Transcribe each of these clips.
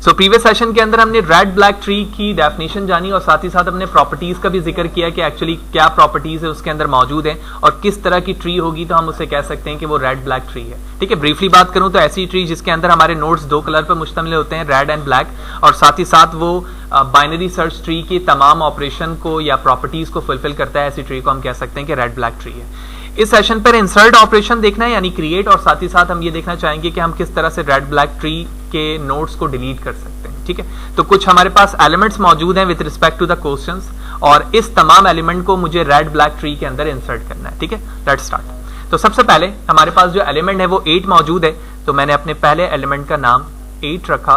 So previous session के अंदर हमने रेड ब्लैक ट्री की डेफिनेशन जानी और साथ ही साथ हमने प्रॉपर्टीज का भी जिक्र किया कि एक्चुअली क्या प्रॉपर्टीज है उसके अंदर मौजूद हैं और किस तरह की ट्री होगी तो हम उसे कह सकते हैं कि वो रेड ब्लैक ट्री है। ठीक है, ब्रीफली बात करूं तो ऐसी ट्री जिसके अंदर हमारे नोड्स दो कलर पर मुश्तमिल होते हैं, रेड एंड ब्लैक, और साथ ही साथ वो बाइनरी सर्च ट्री की तमाम ऑपरेशन को या प्रॉपर्टीज को फुलफिल करता है, ऐसी ट्री को हम कह सकते हैं कि रेड ब्लैक ट्री है। इस सेशन पर इंसर्ट ऑपरेशन देखना है यानी क्रिएट, और साथ ही साथ हम ये देखना चाहेंगे कि हम किस तरह से रेड ब्लैक ट्री के नोड्स को डिलीट कर सकते हैं। ठीक है, तो कुछ हमारे पास एलिमेंट्स मौजूद हैं with respect to the questions और इस तमाम एलिमेंट को मुझे रेड ब्लैक ट्री के अंदर इंसर्ट करना है। ठीक है, लेट्स स्टार्ट। तो सबसे पहले हमारे पास जो एलिमेंट है वो 8 मौजूद है, तो मैंने अपने पहले एलिमेंट का नाम 8 रखा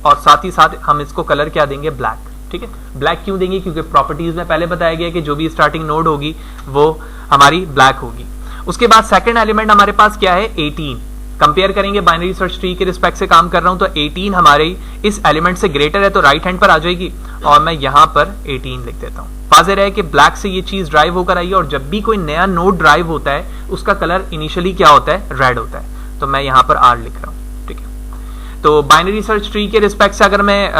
और साथ ही साथ हम इसको कलर क्या देंगे, ब्लैक। ठीक है, ब्लैक क्यों देंगे, क्योंकि प्रॉपर्टीज में पहले बताया गया कि जो भी स्टार्टिंग नोड होगी वो हमारी ब्लैक होगी। उसके बाद सेकंड एलिमेंट हमारे पास क्या है, 18। कंपेयर करेंगे बाइनरी सर्च ट्री के रिस्पेक्ट से काम कर रहा हूं तो 18 हमारे इस एलिमेंट से ग्रेटर है तो राइट हैंड पर आ जाएगी और मैं यहां पर 18 लिख देता हूं। वाज़ेह है कि ब्लैक से ये चीज ड्राइव होकर आई है और जब भी कोई नया नोड ड्राइव होता है उसका कलर इनिशियली क्या होता है, रेड होता है, तो मैं यहां पर R लिख रहा हूं। ठीक है, तो बाइनरी सर्च ट्री के रिस्पेक्ट से अगर मैं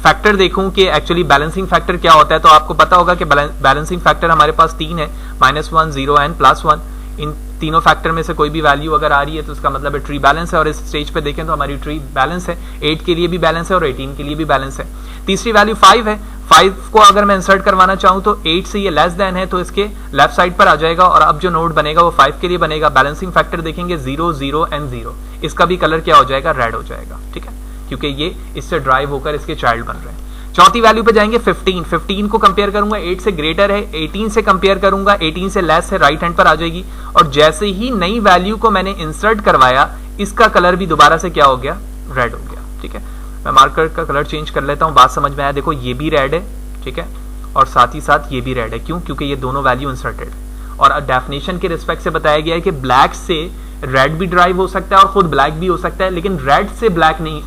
फैक्टर देखूं कि एक्चुअली बैलेंसिंग फैक्टर क्या होता है तो आपको पता होगा कि बैलेंसिंग फैक्टर हमारे पास 3 है, -1, 0 एंड +1। इन तीनों फैक्टर में से कोई भी वैल्यू अगर आ रही है तो उसका मतलब है ट्री बैलेंस है और इस स्टेज पे देखें तो हमारी ट्री बैलेंस है, 8 के लिए भी बैलेंस है और 18 के लिए भी बैलेंस है। तीसरी वैल्यू 5 है, 5 को अगर मैं इंसर्ट करवाना चाहूं तो 8 से ये लेस देन है तो इसके लेफ्ट साइड पर आ जाएगा और अब जो नोड बनेगा वो 5 के लिए बनेगा। बैलेंसिंग फैक्टर देखेंगे 0, 0 एंड 0, इसका भी कलर क्या हो जाएगा, रेड हो जाएगा। ठीक है, क्योंकि ये इससे ड्राइव होकर इसके चाइल्ड बन रहे हैं। चौथी वैल्यू पे जाएंगे 15 को कंपेयर करूंगा, 8 से ग्रेटर है, 18 से कंपेयर करूंगा, 18 से लेस है, राइट हैंड पर आ जाएगी और जैसे ही नई वैल्यू को मैंने इंसर्ट करवाया इसका कलर भी दोबारा से क्या हो गया, रेड हो गया। ठीक है, मैं मार्कर का कलर चेंज कर लेता हूं, बात समझ में आया। देखो ये भी रेड है, ठीक है, और साथ ही साथ ये भी रेड है। क्यों, क्योंकि ये दोनों वैल्यू इंसर्टेड है और डेफिनेशन के रिस्पेक्ट से बताया गया है कि ब्लैक से रेड भी ड्राइव हो सकता है और खुद ब्लैक भी हो सकता है, लेकिन रेड से ब्लैक नहीं,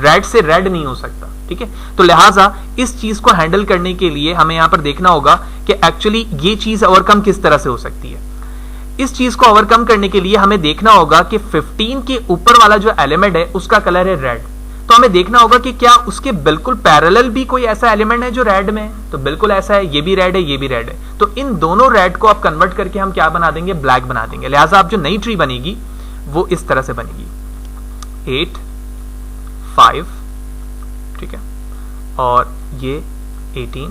रेड से रेड नहीं हो सकता। ठीक है, तो लिहाजा इस चीज को हैंडल करने के लिए हमें यहां पर देखना होगा कि एक्चुअली ये चीज ओवरकम किस तरह से हो सकती है। इस चीज को ओवरकम करने के लिए हमें देखना होगा कि 15 के ऊपर वाला जो एलिमेंट है उसका कलर है रेड, तो हमें देखना होगा कि क्या उसके बिल्कुल पैरेलल भी कोई ऐसा एलिमेंट है जो रेड में है, तो बिल्कुल ऐसा है, ये भी रेड है, ये भी रेड है, तो इन दोनों रेड को आप कन्वर्ट करके हम क्या बना देंगे, ब्लैक बना देंगे। लिहाजा आप जो नई ट्री बनेगी वो इस तरह से बनेगी, 8, 5, ठीक है, और ये 18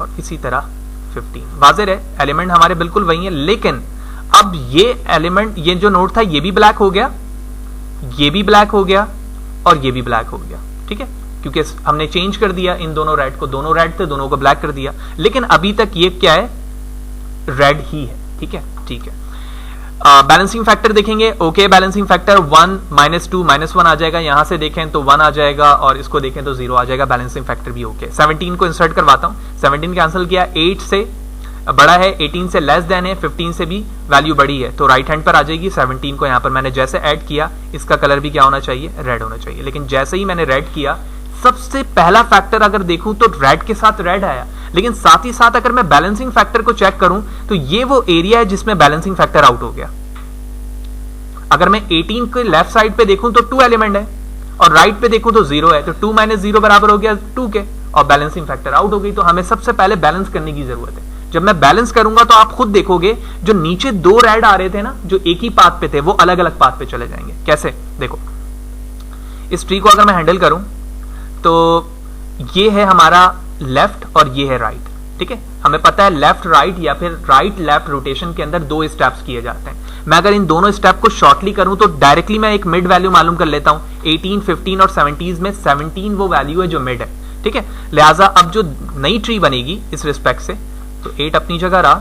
और इसी तरह 15। वाज़ेह है एलिमेंट हमारे बिल्कुल वही है, लेकिन अब ये एलिमेंट, ये जो नोड था ये भी ब्लैक हो गया, ये भी ब्लैक हो गया और ये भी ब्लैक हो गया। ठीक है, क्योंकि हमने चेंज कर दिया इन दोनों रेड को, दोनों रेड थे, दोनों को ब्लैक कर दिया, लेकिन अभी तक ये क्या है, रेड ही है। ठीक है, ठीक है। बैलेंसिंग फैक्टर देखेंगे, ओके, बैलेंसिंग फैक्टर 1, -2, -1 आ जाएगा, यहां से देखें तो 1 आ जाएगा और इसको देखें तो 0 आ जाएगा, बैलेंसिंग फैक्टर भी ओके। 17 को इंसर्ट करवाता हूं, 17 कैंसिल किया, 8 से बड़ा है, 18 से लेस देन है, 15 से भी वैल्यू बड़ी है, तो राइट हैंड पर आ जाएगी। 17 को यहां पर मैंने जैसे ऐड किया इसका कलर भी क्या होना चाहिए, रेड होना चाहिए, लेकिन जैसे ही मैंने रेड किया सबसे पहला फैक्टर अगर देखूं तो रेड के साथ रेड आया, लेकिन साथ ही साथ अगर मैं बैलेंसिंग फैक्टर को चेक करूं तो ये वो एरिया है जिसमें बैलेंसिंग फैक्टर आउट हो गया। अगर मैं 18 के लेफ्ट साइड पे देखूं तो 2 एलिमेंट है और राइट पे देखूं तो 0 है, तो 2 - 0 बराबर हो गया 2 के और बैलेंसिंग फैक्टर आउट हो गई। तो हमें सबसे पहले बैलेंस करने की जरूरत है। जब मैं बैलेंस करूंगा तो आप खुद देखोगे जो नीचे 2 रेड आ रहे थे ना, जो एक ही पाथ पे थे, वो अलग अलग पाथ पे चले जाएंगे। कैसे, देखो इस ट्री को अगर मैं हैंडल करूं तो ये है हमारा लेफ्ट और ये है राइट। ठीक है, हमें पता है लेफ्ट राइट या फिर राइट लेफ्ट रोटेशन के अंदर 2 स्टेप्स किए जाते हैं। मैं अगर इन दोनों स्टेप को शॉर्टली करूं तो डायरेक्टली मैं एक मिड वैल्यू मालूम कर लेता हूं। 18, 15 और 17 में 17 वो वैल्यू है जो मिड है। ठीक है, लिहाजा अब जो नई ट्री बनेगी इस रिस्पेक्ट से, तो 8 अपनी जगह रहा,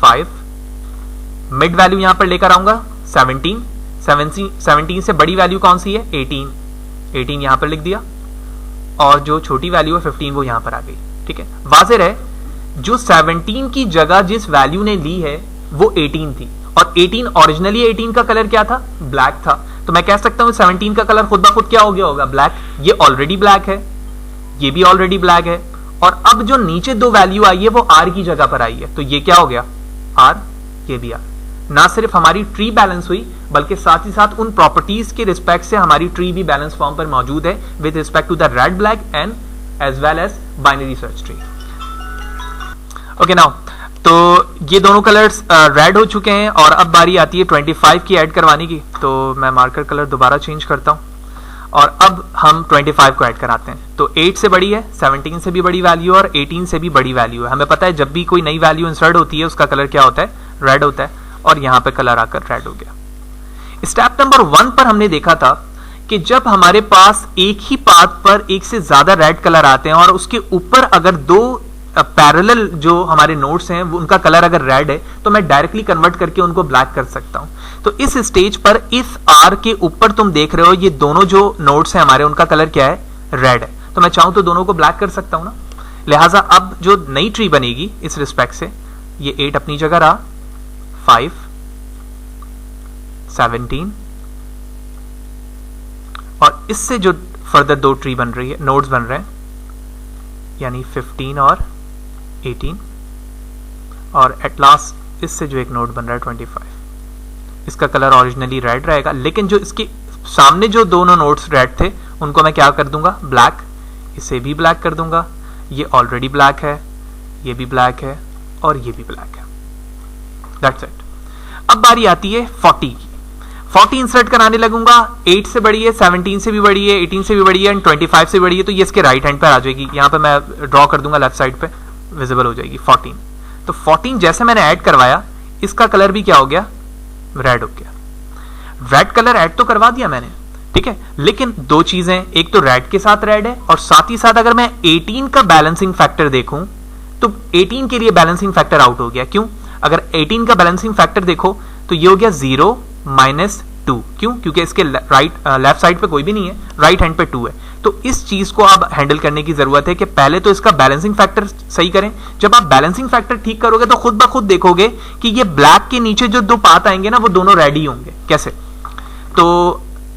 5 मिड वैल्यू यहां पर लेकर आऊंगा 17 से बड़ी वैल्यू कौन सी है, 18 यहां पर लिख दिया और जो छोटी वैल्यू है 15 वो यहां पर आ गई। ठीक है, वाज़ेह है जो 17 की जगह जिस वैल्यू ने ली है वो 18 थी और 18 ओरिजिनली 18 का कलर क्या था, ब्लैक था, तो मैं कह सकता हूं 17 का कलर खुद ब खुद क्या हो गया होगा, ब्लैक। ये ऑलरेडी ब्लैक है, ये भी ऑलरेडी ब्लैक है और अब जो नीचे 2 वैल्यू आई है वो R की जगह पर आई है, तो ये क्या हो गया, R, ये भी R। ना सिर्फ हमारी ट्री बैलेंस हुई बल्कि साथ ही साथ उन प्रॉपर्टीज के रिस्पेक्ट से हमारी ट्री भी बैलेंस फॉर्म पर मौजूद है with respect to the red black and as well as binary search tree. Okay now, तो ये दोनों कलर्स रेड हो चुके हैं और अब बारी आती है 25 की ऐड करवाने की। तो मैं मार्कर कलर दोबारा चेंज करता हूं और अब हम 25 को ऐड कराते हैं। तो 8 से बड़ी है, 17 से भी बड़ी वैल्यू और 18 से भी बड़ी वैल्यू है। हमें पता है जब भी कोई नई वैल्यू इंसर्ट होती है उसका कलर क्या होता है, रेड होता है, और यहां पर कलर आकर रेड हो गया। स्टेप नंबर 1 पर हमने देखा था कि जब हमारे पास एक ही पाथ पर एक से ज्यादा रेड कलर आते हैं और उसके ऊपर अगर दो पैरेलल जो हमारे नोड्स हैं उनका कलर अगर रेड है तो मैं डायरेक्टली कन्वर्ट करके उनको ब्लैक कर सकता हूं। तो इस स्टेज पर इस आर के ऊपर तुम देख रहे हो ये दोनों जो नोड्स हैं हमारे उनका कलर क्या है, रेड है। तो मैं चाहूं तो दोनों को ब्लैक कर सकता हूं ना। लिहाजा अब जो नई ट्री बनेगी इस रिस्पेक्ट से, ये 8 अपनी जगह रहा, 5, 17 और इससे जो फर्दर दो ट्री बन रही है, नोड्स बन रहे हैं, यानी 15 और 18 और एट लास्ट इससे जो एक नोड बन रहा है 25। इसका कलर ओरिजिनली रेड रहेगा, लेकिन जो इसके सामने जो दोनों नोड्स रेड थे उनको मैं क्या कर दूंगा, ब्लैक। इसे भी ब्लैक कर दूंगा, ये ऑलरेडी ब्लैक है, ये भी ब्लैक है और ये भी ब्लैक है। That's it. अब बारी आती है 40 की। 40 इंसर्ट कराने लगूंगा, 8 से बड़ी है, 17 से भी बड़ी है, 18 से भी बड़ी है एंड 25 से बड़ी है, तो ये इसके राइट हैंड पर आ जाएगी। यहां पर मैं ड्रॉ कर दूंगा, लेफ्ट साइड पे विजिबल हो जाएगी 14। तो 14 जैसे मैंने ऐड करवाया इसका कलर भी क्या हो गया, रेड हो गया। रेड कलर ऐड तो करवा दिया मैंने, ठीक है, लेकिन दो चीजें, एक तो रेड के साथ रेड है और साथ ही साथ अगर मैं 18 का बैलेंसिंग फैक्टर देखूं तो 18 के लिए बैलेंसिंग फैक्टर आउट हो गया। क्यों? अगर 18 का बैलेंसिंग फैक्टर देखो तो ये हो गया 0 -2। क्यों? क्योंकि इसके लेफ्ट साइड पे कोई भी नहीं है, राइट हैंड पे 2 है। तो इस चीज को आप हैंडल करने की जरूरत है कि पहले तो इसका बैलेंसिंग फैक्टर सही करें। जब आप बैलेंसिंग फैक्टर ठीक करोगे तो खुद ब खुद देखोगे कि ये ब्लैक के नीचे जो दो पाथ आएंगे ना वो दोनों रेड ही होंगे। कैसे? तो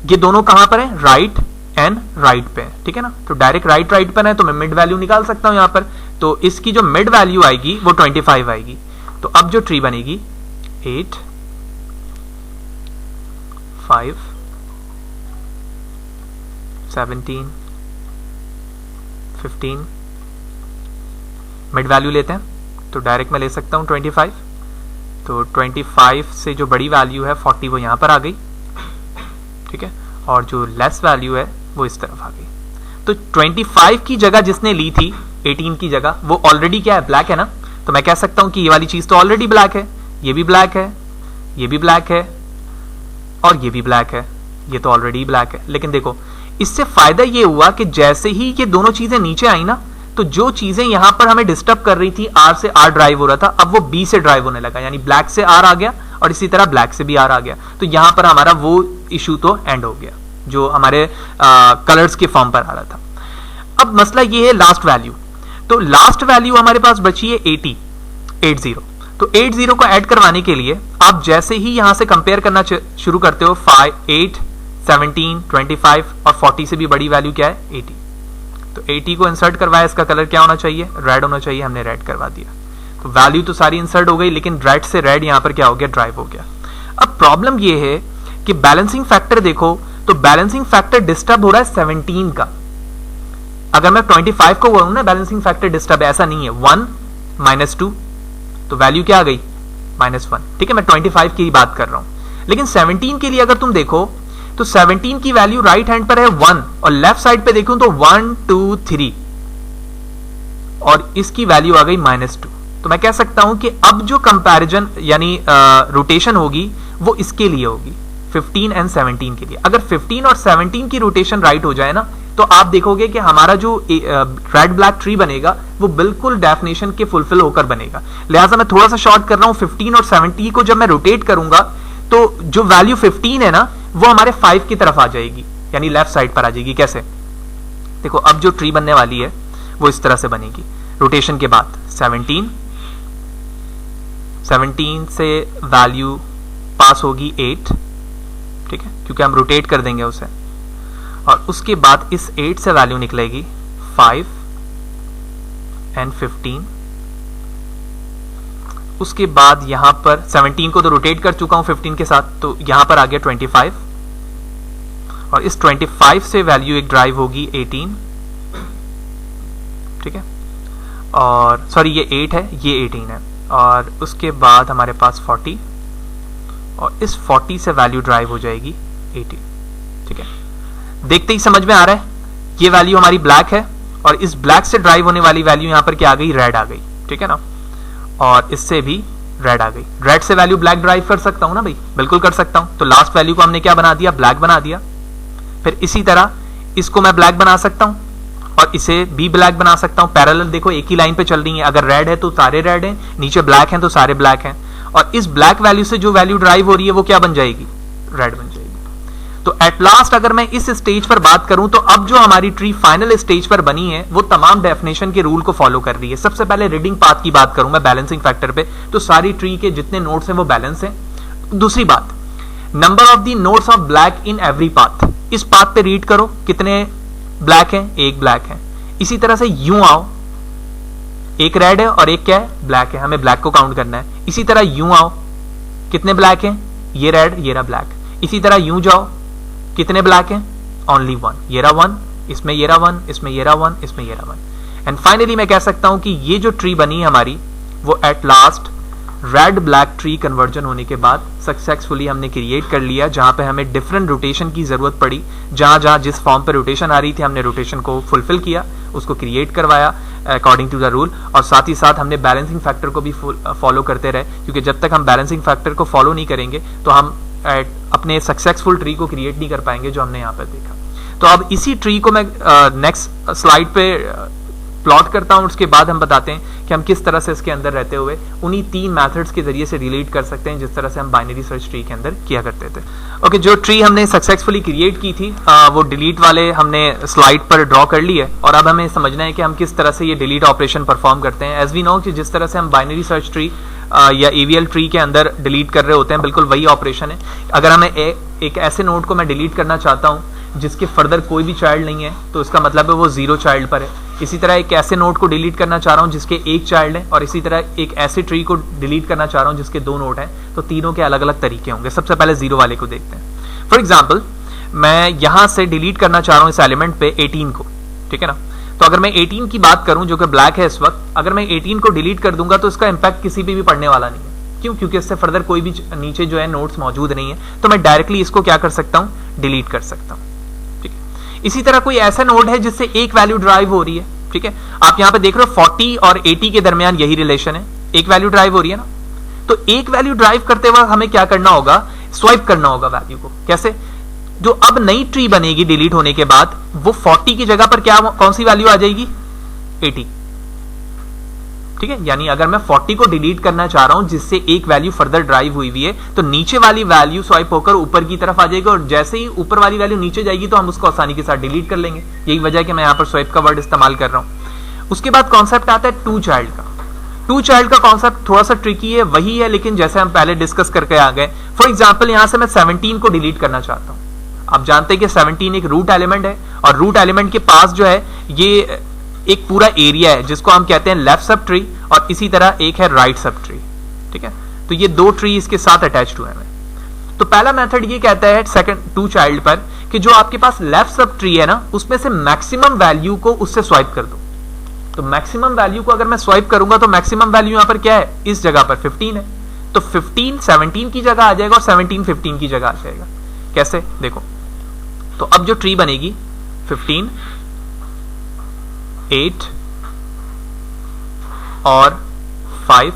ये दोनों कहां पर है, राइट एंड राइट पे है, ठीक है ना। तो डायरेक्ट राइट पर है तो मैं मिड वैल्यू निकाल सकता हूं यहां पर। तो इसकी जो मिड वैल्यू आएगी वो 25 आएगी। तो अब जो ट्री बनेगी 8, 5, 17, 15, मिड वैल्यू लेते हैं तो डायरेक्ट मैं ले सकता हूं 25। तो 25 से जो बड़ी वैल्यू है 40 वो यहां पर आ गई, ठीक है, और जो लेस वैल्यू है वो इस तरफ आ गई। तो 25 की जगह जिसने ली थी 18 की जगह, वो ऑलरेडी क्या है, ब्लैक है ना। तो मैं कह सकता हूं कि ये वाली चीज तो ऑलरेडी ब्लैक है, ये भी ब्लैक है, ये भी ब्लैक है और ये भी ब्लैक है, ये तो ऑलरेडी ब्लैक है। लेकिन देखो इससे फायदा ये हुआ कि जैसे ही ये दोनों चीजें नीचे आई ना तो जो चीजें यहां पर हमें डिस्टर्ब कर रही थी, आर से आर ड्राइव हो रहा था, अब वो बी से ड्राइव होने लगा, यानी ब्लैक से आर आ गया और इसी तरह ब्लैक से भी आर आ गया। तो यहां पर हमारा वो इशू तो एंड हो गया जो हमारे कलर्स के फॉर्म पर आ रहा था। अब मसला ये है लास्ट वैल्यू। तो लास्ट वैल्यू हमारे पास बची है 80। तो 80 को ऐड करवाने के लिए आप जैसे ही यहां से कंपेयर करना शुरू करते हो 5, 8, 17, 25 और 40 से भी बड़ी वैल्यू क्या है, 80। तो 80 को इंसर्ट करवाया, इसका कलर क्या होना चाहिए, रेड होना चाहिए, हमने रेड करवा दिया। तो वैल्यू तो सारी इंसर्ट हो गई लेकिन रेड से रेड यहां पर क्या हो गया, ड्राइव हो गया। अब प्रॉब्लम यह है कि बैलेंसिंग फैक्टर देखो तो बैलेंसिंग फैक्टर डिस्टर्ब हो रहा है 17 का। अगर मैं 25 को बोलूं ना बैलेंसिंग फैक्टर डिस्टर्ब है, ऐसा नहीं है, 1 -2 तो वैल्यू क्या आ गई, -1, ठीक है। मैं 25 की बात कर रहा हूं। लेकिन 17 के लिए अगर तुम देखो तो 17 की वैल्यू राइट हैंड पर है 1 और लेफ्ट साइड पे देखूं तो 1, 2, 3 और इसकी वैल्यू आ गई -2। तो मैं कह सकता हूं कि अब जो कंपैरिजन यानी रोटेशन होगी वो इसके लिए होगी, 15 एंड 17 के लिए। अगर 15 और 17 की रोटेशन राइट हो जाए ना तो आप देखोगे कि हमारा जो रेड ब्लैक ट्री बनेगा वो बिल्कुल डेफिनेशन के फुलफिल होकर बनेगा। लिहाजा मैं थोड़ा सा शॉर्ट कर रहा हूं, 15 और 17 को जब मैं रोटेट करूंगा तो जो वैल्यू 15 है ना वो हमारे 5 की तरफ आ जाएगी, यानी लेफ्ट साइड पर आ जाएगी। कैसे? देखो अब जो ट्री बनने वाली है वो इस तरह से बनेगी रोटेशन के बाद। 17 से वैल्यू पास होगी 8, ठीक है, क्योंकि हम रोटेट कर देंगे उसे, और उसके बाद इस 8 से वैल्यू निकलेगी 5 एंड 15 उसके बाद यहां पर 17 को तो रोटेट कर चुका हूं 15 के साथ, तो यहां पर आ गया 25, और इस 25 से वैल्यू एक ड्राइव होगी 18, ठीक है, और सॉरी ये 8 है, ये 18 है, और उसके बाद हमारे पास 40, और इस 40 से वैल्यू ड्राइव हो जाएगी 80, ठीक है। देखते ही समझ में आ रहा है, ये वैल्यू हमारी ब्लैक है, और इस ब्लैक से ड्राइव होने वाली वैल्यू यहां पर क्या आ गई, रेड आ गई, ठीक है ना, और इससे भी रेड आ गई। रेड से वैल्यू ब्लैक ड्राइव कर सकता हूं ना भाई, बिल्कुल कर सकता हूं। तो लास्ट वैल्यू को हमने क्या बना दिया, ब्लैक बना दिया। फिर इसी तरह इसको मैं ब्लैक बना सकता हूं और इसे भी ब्लैक बना सकता हूं। पैरेलल देखो एक ही लाइन पे चल रही है, अगर रेड है तो सारे रेड हैं, नीचे ब्लैक हैं तो सारे ब्लैक हैं, और इस ब्लैक वैल्यू से जो वैल्यू ड्राइव हो रही है वो क्या बन जाएगी, रेड बन जाएगी। तो एट लास्ट अगर मैं इस स्टेज पर बात करूं तो अब जो हमारी ट्री फाइनल स्टेज पर बनी है वो तमाम डेफिनेशन के रूल को फॉलो कर रही है। सबसे पहले रीडिंग पाथ की बात करूं मैं बैलेंसिंग फैक्टर पे, तो सारी ट्री के जितने नोड्स हैं वो बैलेंस हैं। दूसरी बात, number of the nodes of black in every path, इस पाथ पे रीड करो कितने ब्लैक हैं, एक ब्लैक है। इसी तरह से यूं आओ, एक रेड है और एक क्या है, ब्लैक है, हमें ब्लैक को काउंट करना है। इसी तरह यूं आओ, कितने ब्लैक हैं, ये रेड ये रहा ब्लैक। इसी तरह यूं जाओ, कितने ब्लैक हैं, ओनली वन, ये रहा वन, इसमें ये रहा वन, इसमें ये रहा वन, इसमें ये रहा वन। एंड फाइनली मैं कह सकता हूं कि ये जो ट्री बनी हमारी वो at last red black tree conversion होने के बाद सक्सेसफुली हमने क्रिएट कर लिया, जहां पे हमें डिफरेंट रोटेशन की जरूरत पड़ी। जहां जहां जिस फॉर्म पे रोटेशन आ रही थी हमने रोटेशन को फुलफिल किया, उसको क्रिएट करवाया अकॉर्डिंग टू द रूल, और साथ ही साथ हमने बैलेंसिंग फैक्टर को भी फॉलो करते रहे, क्योंकि जब तक हम बैलेंसिंग फैक्टर को फॉलो नहीं करेंगे तो हम अपने सक्सेसफुल ट्री को क्रिएट नहीं कर पाएंगे, जो हमने यहाँ पर देखा। तो अब इसी ट्री को मैं नेक्स्ट स्लाइड पे प्लॉट करता हूं, उसके बाद हम बताते हैं कि हम किस तरह से इसके अंदर रहते हुए उन्हीं 3 मेथड्स के जरिए से डिलीट कर सकते हैं, जिस तरह से हम बाइनरी सर्च ट्री के अंदर किया करते थे। ओके, जो ट्री हमने सक्सेसफुली क्रिएट की थी वो डिलीट वाले हमने स्लाइड पर ड्रॉ कर ली है, और अब हमें समझना है कि हम किस तरह से ये डिलीट ऑपरेशन परफॉर्म करते हैं। एज वी नो कि जिस तरह से हम बाइनरी सर्च ट्री या ईवीएल ट्री के अंदर डिलीट कर रहे होते हैं, बिल्कुल वही ऑपरेशन है। अगर हमें एक ऐसे नोड को मैं डिलीट करना चाहता हूं जिसके फर्दर कोई भी चाइल्ड नहीं है, तो इसका मतलब है वो 0 चाइल्ड पर है। इसी तरह एक ऐसे नोड को डिलीट करना चाह रहा हूं जिसके एक चाइल्ड है, और इसी तरह एक ऐसे ट्री को डिलीट करना चाह रहा हूं जिसके 2 नोड हैं, तो तीनों के अलग अलग तरीके होंगे। सबसे पहले 0 वाले को देखते हैं। फॉर एग्जाम्पल मैं यहां से डिलीट करना चाह रहा हूं इस एलिमेंट पे 18 को, ठीक है ना। तो अगर मैं 18 की बात करूं जो कि ब्लैक है इस वक्त, अगर मैं 18 को डिलीट कर दूंगा तो इसका इंपैक्ट किसी पे भी पड़ने वाला नहीं है। क्यों? क्योंकि इससे फर्दर कोई भी नीचे जो है नोड्स मौजूद नहीं है, तो मैं डायरेक्टली इसको क्या कर सकता हूं, डिलीट कर सकता हूं, ठीक है। इसी तरह कोई ऐसा नोड है जिससे एक वैल्यू ड्राइव हो रही है, ठीक है। आप यहां पे देख रहे हो 40 और 80 के दरमियान यही रिलेशन है, एक वैल्यू ड्राइव हो रही है ना। तो एक वैल्यू ड्राइव करते वक्त हमें क्या करना होगा, स्वाइप करना होगा वैल्यू को। कैसे? जो अब नई ट्री बनेगी डिलीट होने के बाद, वो 40 की जगह पर क्या कौन सी वैल्यू आ जाएगी, 80, ठीक है। यानी अगर मैं 40 को डिलीट करना चाह रहा हूं जिससे एक वैल्यू फर्दर ड्राइव हुई हुई है, तो नीचे वाली वैल्यू स्वाइप होकर ऊपर की तरफ आ जाएगी, और जैसे ही ऊपर वाली वैल्यू नीचे जाएगी तो हम उसको आसानी के साथ डिलीट कर लेंगे। यही वजह है कि मैं यहां पर स्वाइप का वर्ड इस्तेमाल कर रहा हूं। उसके बाद कॉन्सेप्ट आता है 2 चाइल्ड का। 2 चाइल्ड का कॉन्सेप्ट थोड़ा सा ट्रिकी है, वही है लेकिन जैसे हम पहले डिस्कस करके आ गए। फॉर एग्जाम्पल यहां से मैं 17 को डिलीट करना चाहता हूं। आप जानते हैं कि 17 एक रूट एलिमेंट है, और रूट एलिमेंट के पास जो है ये एक पूरा एरिया है जिसको हम कहते हैं लेफ्ट सब ट्री, और इसी तरह एक है राइट सब ट्री, ठीक है। तो ये 2 ट्री इसके साथ अटैच्ड हुए हैं। तो पहला मेथड ये कहता है सेकंड 2 चाइल्ड पर कि जो आपके पास लेफ्ट सब ट्री है ना, उसमें से मैक्सिमम वैल्यू को उससे स्वाइप कर दो। तो मैक्सिमम वैल्यू को अगर मैं स्वाइप करूंगा तो मैक्सिमम वैल्यू यहां पर क्या है, इस जगह पर 15 है, तो 15 17 की जगह आ जाएगा और 17 15 की जगह आ जाएगा। कैसे? देखो, तो अब जो ट्री बनेगी 15 8 और 5,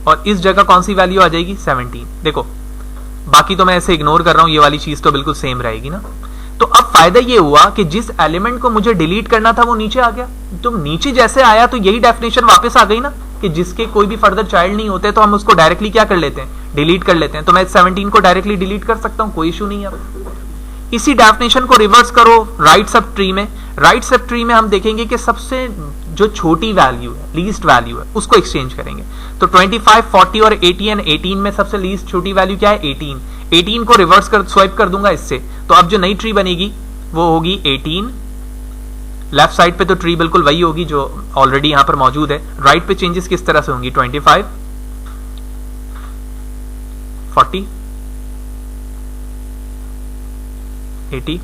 और इस जगह कौन सी वैल्यू आ जाएगी, 17। देखो बाकी तो मैं ऐसे इग्नोर कर रहा हूं, ये वाली चीज तो बिल्कुल सेम रहेगी ना। तो अब फायदा ये हुआ कि जिस एलिमेंट को मुझे डिलीट करना था वो नीचे आ गया। तो नीचे जैसे आया तो यही डेफिनेशन वापस आ गई ना, कि जिसके कोई भी फर्दर चाइल्ड नहीं होते तो हम उसको डायरेक्टली क्या कर लेते हैं, डिलीट कर लेते हैं। तो मैं 17 को डायरेक्टली डिलीट कर सकता हूं, कोई इशू नहीं है। इसी डेफिनेशन को रिवर्स करो राइट सब ट्री में। राइट सब ट्री में हम देखेंगे कि सबसे जो छोटी वैल्यू है, लीस्ट वैल्यू है, उसको एक्सचेंज करेंगे। तो 25 40 और 80 एंड 18 में सबसे लीस्ट छोटी वैल्यू क्या है, 18। 18 को रिवर्स कर स्वाइप कर दूंगा इससे, तो अब जो नई ट्री बनेगी वो होगी 18। लेफ्ट साइड पे तो ट्री बिल्कुल वही होगी जो ऑलरेडी यहां पर मौजूद है। राइट पे चेंजेस किस तरह से होंगी, 25 40, 80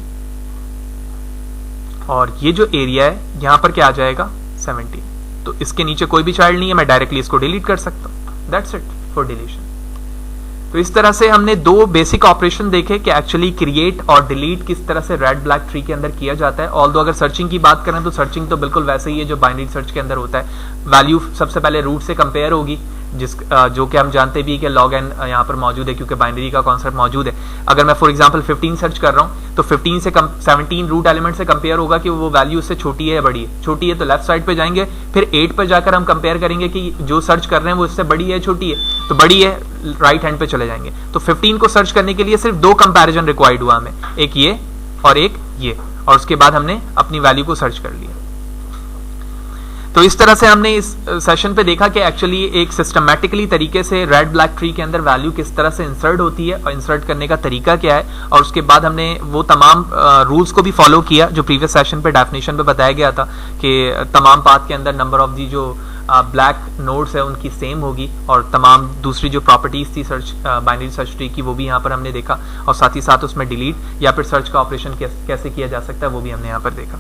और ये जो एरिया है यहां पर क्या आ जाएगा 70। तो इसके नीचे कोई भी चाइल्ड नहीं है, मैं डायरेक्टली इसको डिलीट कर सकता हूं। That's it for deletion. तो इस तरह से हमने दो बेसिक ऑपरेशन देखे कि एक्चुअली क्रिएट और डिलीट किस तरह से रेड ब्लैक ट्री के अंदर किया जाता है। ऑल्दो अगर सर्चिंग की बात करें तो सर्चिंग तो बिल्कुल वैसे ही है जो बाइनरी सर्च के अंदर होता है। वैल्यू सबसे पहले रूट से कंपेयर होगी, जो कि हम जानते भी कि log n यहाँ पर मौजूद है क्योंकि बाइनरी का कॉन्सेप्ट मौजूद है। अगर मैं फॉर एग्जांपल 15 सर्च कर रहा हूँ तो 15 से 17 रूट एलिमेंट से कंपेयर होगा कि वो वैल्यू उससे छोटी है या बड़ी है। छोटी है तो लेफ्ट साइड पे जाएंगे, फिर 8 पर जाकर हम कंपेयर करेंगे कि जो सर्च कर रहे हैं वो इससे बड़ी है छोटी है, तो बड़ी है राइट हैंड पे चले जाएंगे। तो 15 को सर्च करने के लिए सिर्फ दो कंपैरिजन रिक्वायर्ड हुआ हमें, एक ये और एक ये, और उसके बाद हमने अपनी वैल्यू को सर्च कर लिया। तो इस तरह से हमने इस सेशन पे देखा कि एक्चुअली एक सिस्टमैटिकली तरीके से रेड ब्लैक ट्री के अंदर वैल्यू किस तरह से इंसर्ट होती है और इंसर्ट करने का तरीका क्या है, और उसके बाद हमने वो तमाम रूल्स को भी फॉलो किया जो प्रीवियस सेशन पे डेफिनेशन पे बताया गया था कि तमाम पाथ के अंदर नंबर ऑफ दी जो ब्लैक नोड्स है उनकी सेम होगी, और तमाम दूसरी जो प्रॉपर्टीज थी सर्च बाइनरी सर्च ट्री की वो भी यहाँ पर हमने देखा, और साथ ही साथ उसमें डिलीट या फिर सर्च का ऑपरेशन कैसे किया जा सकता है वो भी हमने यहाँ पर देखा।